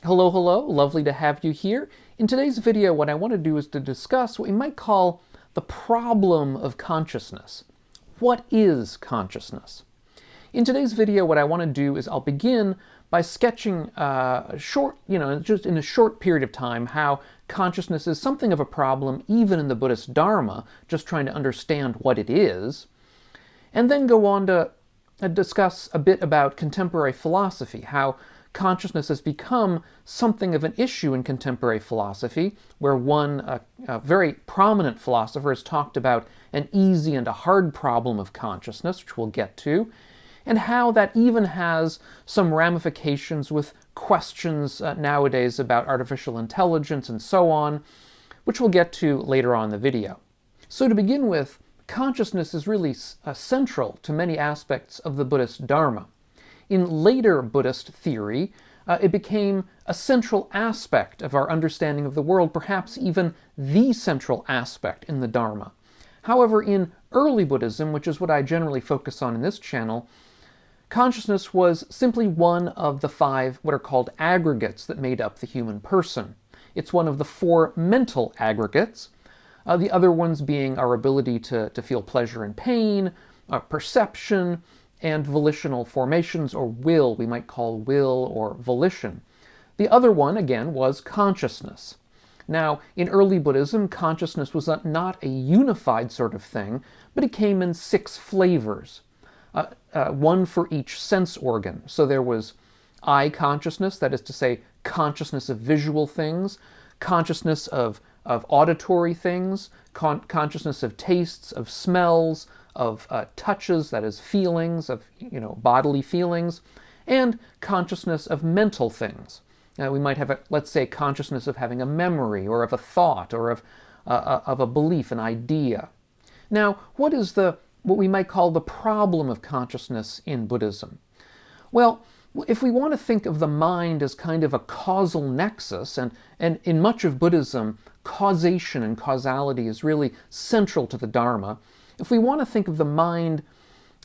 Hello, hello, lovely to have you here. In today's video, what I want to do is to discuss what we might call the problem of consciousness. What is consciousness? In today's video, what I want to do is I'll begin by sketching just in a short period of time, how consciousness is something of a problem even in the Buddhist Dharma, just trying to understand what it is, and then go on to discuss a bit about contemporary philosophy, how consciousness has become something of an issue in contemporary philosophy, where one very prominent philosopher has talked about an easy and a hard problem of consciousness, which we'll get to, and how that even has some ramifications with questions nowadays about artificial intelligence and so on, which we'll get to later on in the video. So to begin with, consciousness is really central to many aspects of the Buddhist Dharma. In later Buddhist theory, it became a central aspect of our understanding of the world, perhaps even the central aspect in the Dharma. However, in early Buddhism, which is what I generally focus on in this channel, consciousness was simply one of the 5 what are called aggregates that made up the human person. It's one of the 4 mental aggregates, the other ones being our ability to feel pleasure and pain, perception, and volitional formations, or will, we might call will or volition. The other one, again, was consciousness. Now, in early Buddhism, consciousness was not a unified sort of thing, but it came in 6 flavors, one for each sense organ. So there was eye consciousness, that is to say, consciousness of visual things, consciousness of auditory things, consciousness of tastes, of smells, of touches, that is feelings, of bodily feelings, and consciousness of mental things. We might have, let's say, consciousness of having a memory, or of a thought, or of a belief, an idea. Now, what is what we might call the problem of consciousness in Buddhism? Well, if we want to think of the mind as kind of a causal nexus, and in much of Buddhism, causation and causality is really central to the Dharma. If we want to think of the mind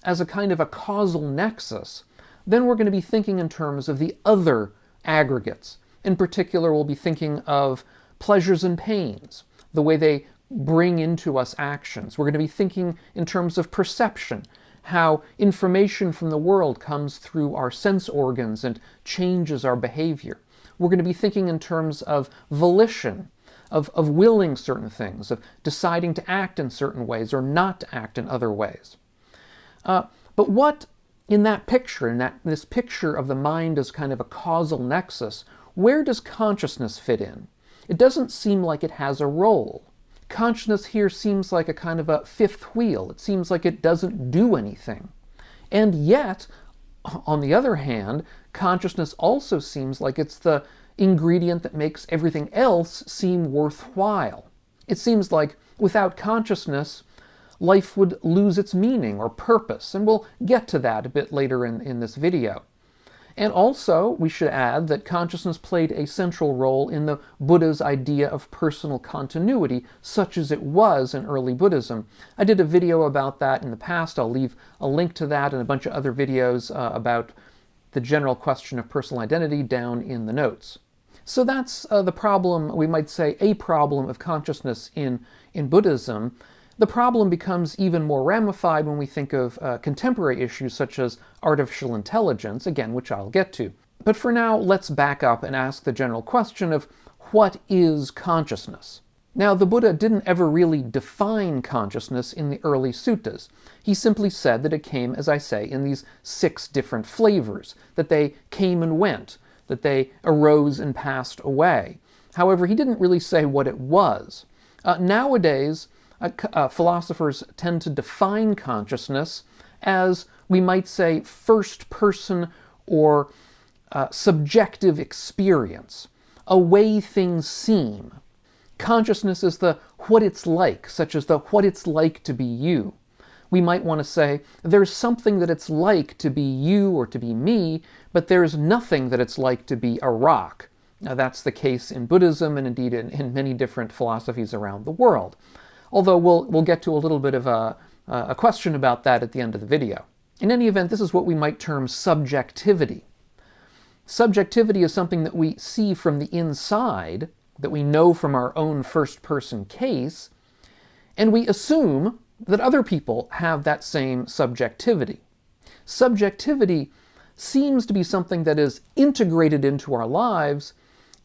as a kind of a causal nexus, then we're going to be thinking in terms of the other aggregates. In particular, we'll be thinking of pleasures and pains, the way they bring into us actions. We're going to be thinking in terms of perception, how information from the world comes through our sense organs and changes our behavior. We're going to be thinking in terms of volition, of willing certain things, of deciding to act in certain ways or not to act in other ways. But what, in that picture, this picture of the mind as kind of a causal nexus, where does consciousness fit in? It doesn't seem like it has a role. Consciousness here seems like a kind of a 5th wheel. It seems like it doesn't do anything. And yet, on the other hand, consciousness also seems like it's the ingredient that makes everything else seem worthwhile. It seems like without consciousness, life would lose its meaning or purpose, and we'll get to that a bit later in this video. And also, we should add that consciousness played a central role in the Buddha's idea of personal continuity, such as it was in early Buddhism. I did a video about that in the past. I'll leave a link to that and a bunch of other videos about the general question of personal identity down in the notes. So that's the problem, we might say, a problem of consciousness in Buddhism. The problem becomes even more ramified when we think of contemporary issues such as artificial intelligence, again, which I'll get to. But for now, let's back up and ask the general question of what is consciousness? Now, the Buddha didn't ever really define consciousness in the early suttas. He simply said that it came, as I say, in these 6 different flavors, that they came and went, that they arose and passed away. However, he didn't really say what it was. Nowadays, philosophers tend to define consciousness as, we might say, first person or subjective experience, a way things seem. Consciousness is the what it's like, such as the what it's like to be you. We might want to say, there's something that it's like to be you or to be me, but there's nothing that it's like to be a rock. Now, that's the case in Buddhism and indeed in many different philosophies around the world. Although we'll get to a little bit of a question about that at the end of the video. In any event, this is what we might term subjectivity. Subjectivity is something that we see from the inside, that we know from our own first-person case, and we assume that other people have that same subjectivity. Subjectivity seems to be something that is integrated into our lives,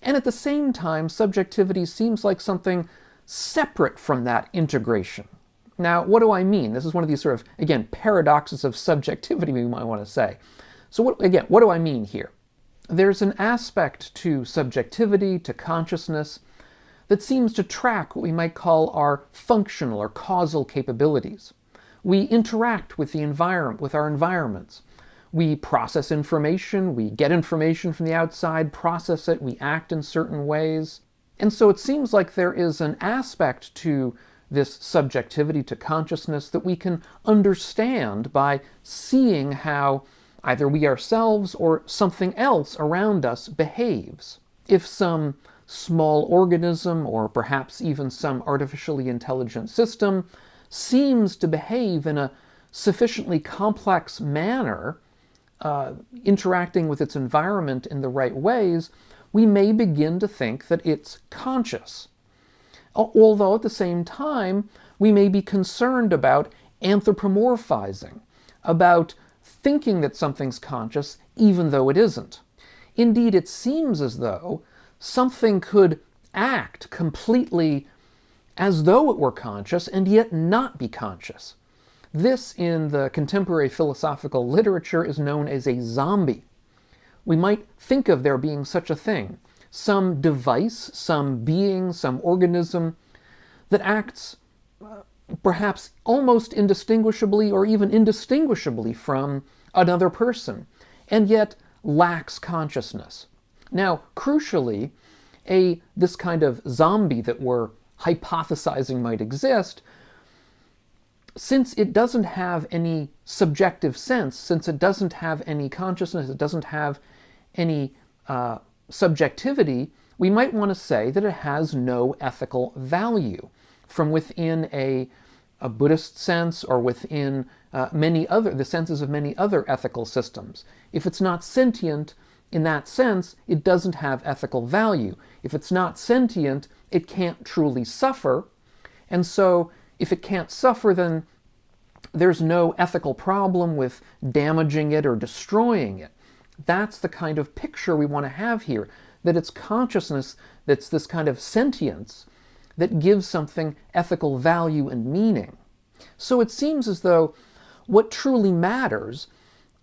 and at the same time, subjectivity seems like something separate from that integration. Now, what do I mean? This is one of these sort of, again, paradoxes of subjectivity we might want to say. So what do I mean here? There's an aspect to subjectivity, to consciousness, that seems to track what we might call our functional or causal capabilities. We interact with the environment, with our environments. We process information, we get information from the outside, process it, we act in certain ways. And so it seems like there is an aspect to this subjectivity, to consciousness, that we can understand by seeing how either we ourselves or something else around us behaves. If some small organism, or perhaps even some artificially intelligent system, seems to behave in a sufficiently complex manner, interacting with its environment in the right ways, we may begin to think that it's conscious. Although at the same time, we may be concerned about anthropomorphizing, about thinking that something's conscious even though it isn't. Indeed, it seems as though something could act completely as though it were conscious and yet not be conscious. This, in the contemporary philosophical literature, is known as a zombie. We might think of there being such a thing, some device, some being, some organism that acts perhaps almost indistinguishably or even indistinguishably from another person, and yet lacks consciousness. Now, crucially, this kind of zombie that we're hypothesizing might exist, since it doesn't have any subjective sense, since it doesn't have any consciousness, it doesn't have any subjectivity, we might want to say that it has no ethical value from within a Buddhist sense or within the senses of many other ethical systems. If it's not sentient in that sense, it doesn't have ethical value. If it's not sentient, it can't truly suffer, and so if it can't suffer, then there's no ethical problem with damaging it or destroying it. That's the kind of picture we want to have here, that it's consciousness that's this kind of sentience that gives something ethical value and meaning. So it seems as though what truly matters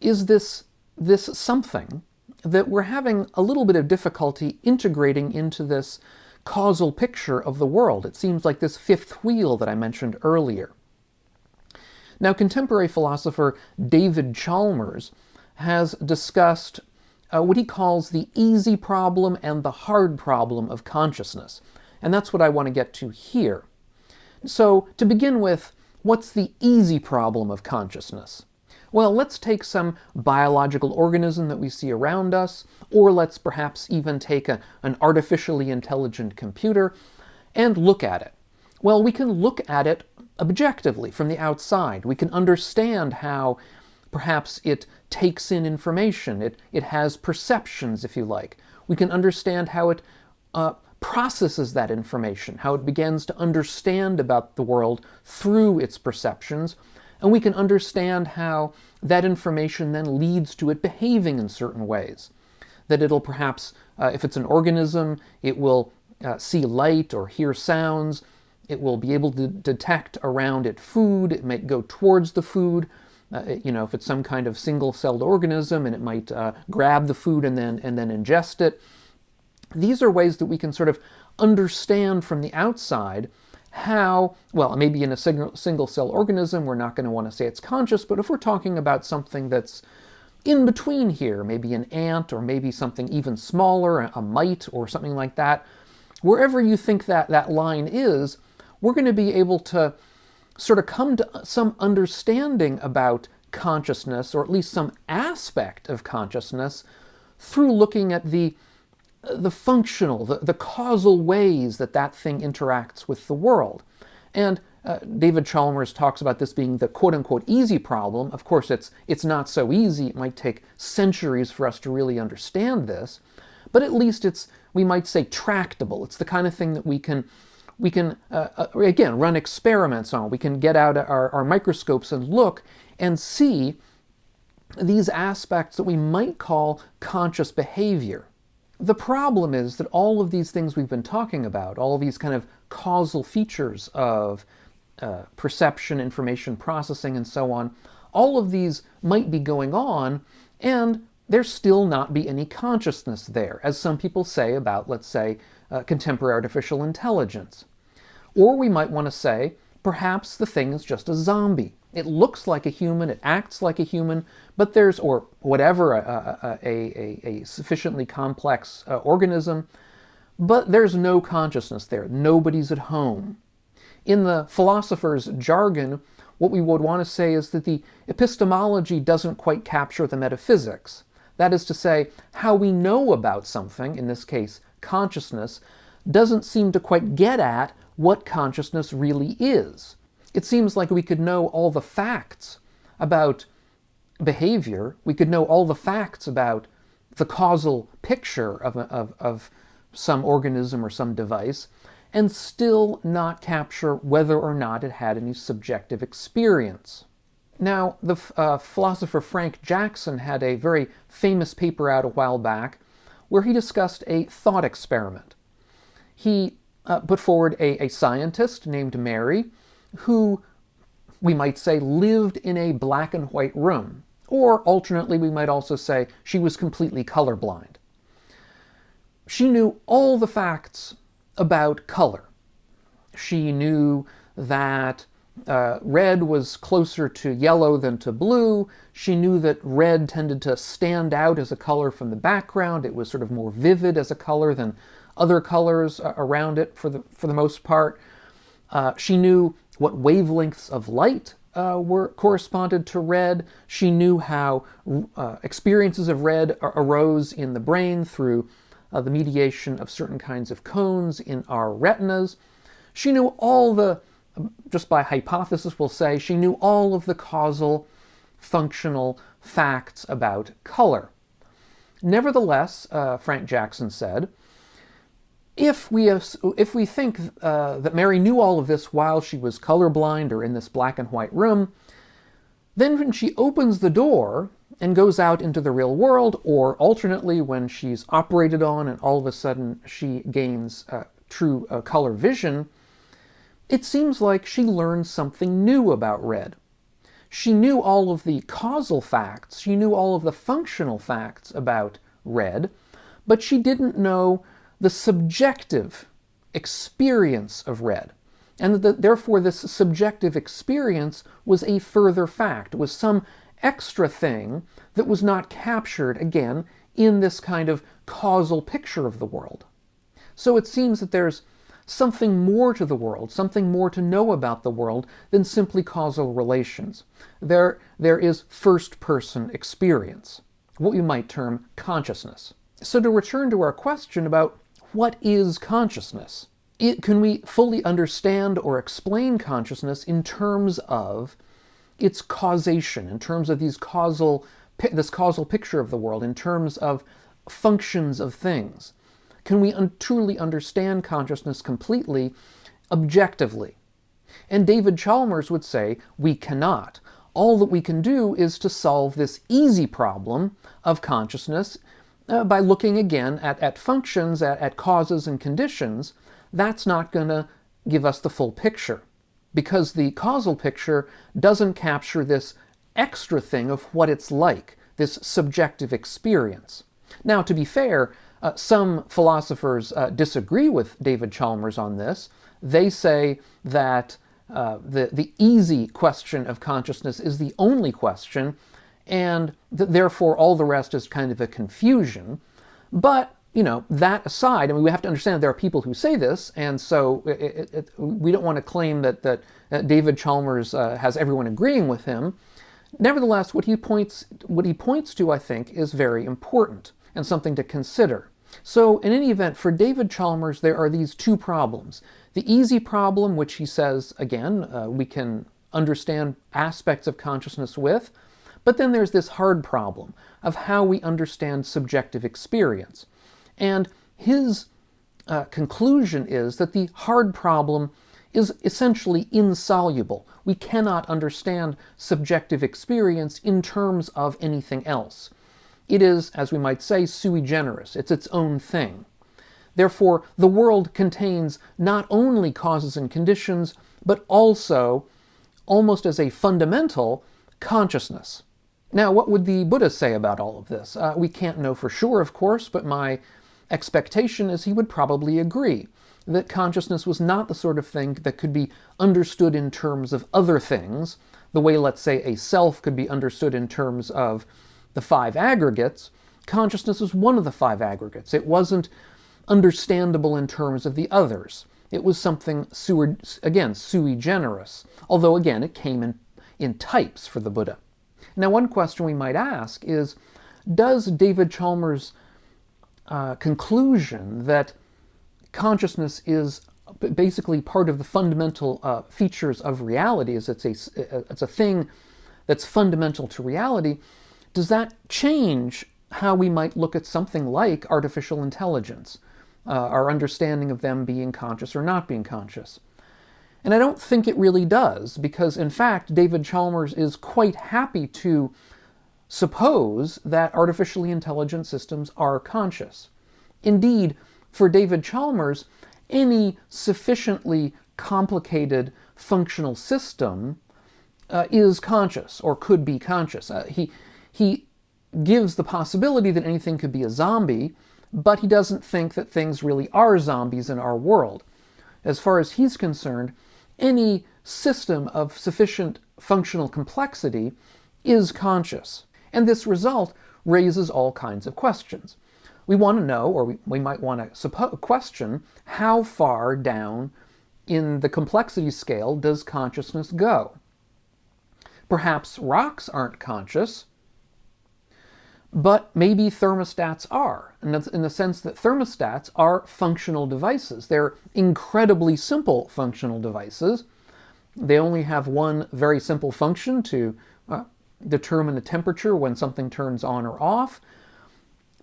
is this something that we're having a little bit of difficulty integrating into this causal picture of the world. It seems like this fifth wheel that I mentioned earlier. Now, contemporary philosopher David Chalmers has discussed what he calls the easy problem and the hard problem of consciousness. And that's what I want to get to here. So, to begin with, what's the easy problem of consciousness? Well, let's take some biological organism that we see around us, or let's perhaps even take an artificially intelligent computer and look at it. Well, we can look at it objectively from the outside. We can understand how perhaps it takes in information. It has perceptions, if you like. We can understand how it processes that information, how it begins to understand about the world through its perceptions, and we can understand how that information then leads to it behaving in certain ways. That it'll perhaps, if it's an organism, it will see light or hear sounds, it will be able to detect around it food, it might go towards the food, if it's some kind of single-celled organism, and it might grab the food and then ingest it. These are ways that we can sort of understand from the outside how, well, maybe in a single-cell organism, we're not going to want to say it's conscious, but if we're talking about something that's in between here, maybe an ant or maybe something even smaller, a mite or something like that, wherever you think that line is, we're going to be able to sort of come to some understanding about consciousness, or at least some aspect of consciousness, through looking at the functional, the causal ways that thing interacts with the world. And David Chalmers talks about this being the quote-unquote easy problem. Of course, it's not so easy. It might take centuries for us to really understand this, but at least it's, we might say, tractable. It's the kind of thing that we can again, run experiments on. We can get out our microscopes and look and see these aspects that we might call conscious behavior. The problem is that all of these things we've been talking about, all of these kind of causal features of perception, information processing, and so on, all of these might be going on, and there still not be any consciousness there, as some people say about, let's say, contemporary artificial intelligence. Or we might want to say, perhaps the thing is just a zombie. It looks like a human, it acts like a human, but there's, or whatever, a sufficiently complex organism, but there's no consciousness there. Nobody's at home. In the philosopher's jargon, what we would want to say is that the epistemology doesn't quite capture the metaphysics. That is to say, how we know about something, in this case consciousness, doesn't seem to quite get at what consciousness really is. It seems like we could know all the facts about behavior, we could know all the facts about the causal picture of some organism or some device, and still not capture whether or not it had any subjective experience. Now, the philosopher Frank Jackson had a very famous paper out a while back where he discussed a thought experiment. He put forward a scientist named Mary, who we might say lived in a black and white room, or alternately we might also say she was completely colorblind. She knew all the facts about color. She knew that red was closer to yellow than to blue. She knew that red tended to stand out as a color from the background. It was sort of more vivid as a color than other colors around it for the most part. She knew what wavelengths of light corresponded to red. She knew how experiences of red arose in the brain through the mediation of certain kinds of cones in our retinas. She knew all the, just by hypothesis we'll say, she knew all of the causal, functional facts about color. Nevertheless, Frank Jackson said, if we think that Mary knew all of this while she was colorblind or in this black and white room, then when she opens the door and goes out into the real world, or alternately when she's operated on and all of a sudden she gains true color vision, it seems like she learned something new about red. She knew all of the causal facts, she knew all of the functional facts about red, but she didn't know the subjective experience of red. And that therefore this subjective experience was a further fact, was some extra thing that was not captured, again, in this kind of causal picture of the world. So it seems that there's something more to the world, something more to know about the world than simply causal relations. There is first-person experience, what we might term consciousness. So to return to our question about what is consciousness? Can we fully understand or explain consciousness in terms of its causation, in terms of this causal picture of the world, in terms of functions of things? Can we truly understand consciousness completely, objectively? And David Chalmers would say we cannot. All that we can do is to solve this easy problem of consciousness by looking again at functions, at causes and conditions. That's not going to give us the full picture, because the causal picture doesn't capture this extra thing of what it's like, this subjective experience. Now, to be fair, some philosophers disagree with David Chalmers on this. They say that the easy question of consciousness is the only question, and therefore all the rest is kind of a confusion. But, that aside, we have to understand there are people who say this, and so we don't want to claim that David Chalmers has everyone agreeing with him. Nevertheless, what he points to, I think, is very important and something to consider. So in any event, for David Chalmers, there are these two problems. The easy problem, which he says, again, we can understand aspects of consciousness with, but then there's this hard problem of how we understand subjective experience. And his conclusion is that the hard problem is essentially insoluble. We cannot understand subjective experience in terms of anything else. It is, as we might say, sui generis. It's its own thing. Therefore, the world contains not only causes and conditions, but also, almost as a fundamental, consciousness. Now, what would the Buddha say about all of this? We can't know for sure, of course, but my expectation is he would probably agree that consciousness was not the sort of thing that could be understood in terms of other things, the way, let's say, a self could be understood in terms of the five aggregates. Consciousness is one of the five aggregates. It wasn't understandable in terms of the others. It was something, again, sui generis, although, again, it came in types for the Buddha. Now, one question we might ask is, does David Chalmers' conclusion that consciousness is basically part of the fundamental features of reality, as it's a thing that's fundamental to reality, does that change how we might look at something like artificial intelligence, our understanding of them being conscious or not being conscious? And I don't think it really does, because in fact, David Chalmers is quite happy to suppose that artificially intelligent systems are conscious. Indeed, for David Chalmers, any sufficiently complicated functional system is conscious, or could be conscious. He gives the possibility that anything could be a zombie, but he doesn't think that things really are zombies in our world. As far as he's concerned, any system of sufficient functional complexity is conscious. And this result raises all kinds of questions. We want to know, or we might want to question, how far down in the complexity scale does consciousness go? Perhaps rocks aren't conscious, but maybe thermostats are, in the sense that thermostats are functional devices. They're incredibly simple functional devices. They only have one very simple function to determine the temperature when something turns on or off,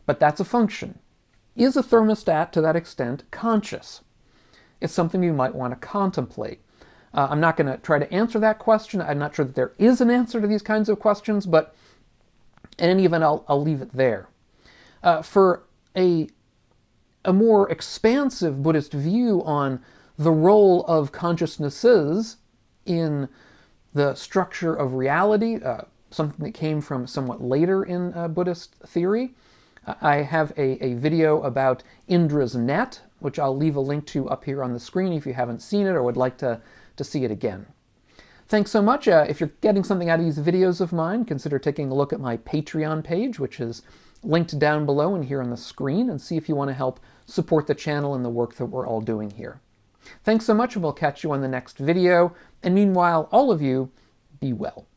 but that's a function. Is a thermostat, to that extent, conscious? It's something you might want to contemplate. I'm not going to try to answer that question. I'm not sure that there is an answer to these kinds of questions, but in any event, I'll leave it there. For a more expansive Buddhist view on the role of consciousnesses in the structure of reality, something that came from somewhat later in Buddhist theory, I have a video about Indra's net, which I'll leave a link to up here on the screen if you haven't seen it or would like to see it again. Thanks so much. If you're getting something out of these videos of mine, consider taking a look at my Patreon page, which is linked down below and here on the screen, and see if you want to help support the channel and the work that we're all doing here. Thanks so much, and we'll catch you on the next video. And meanwhile, all of you, be well.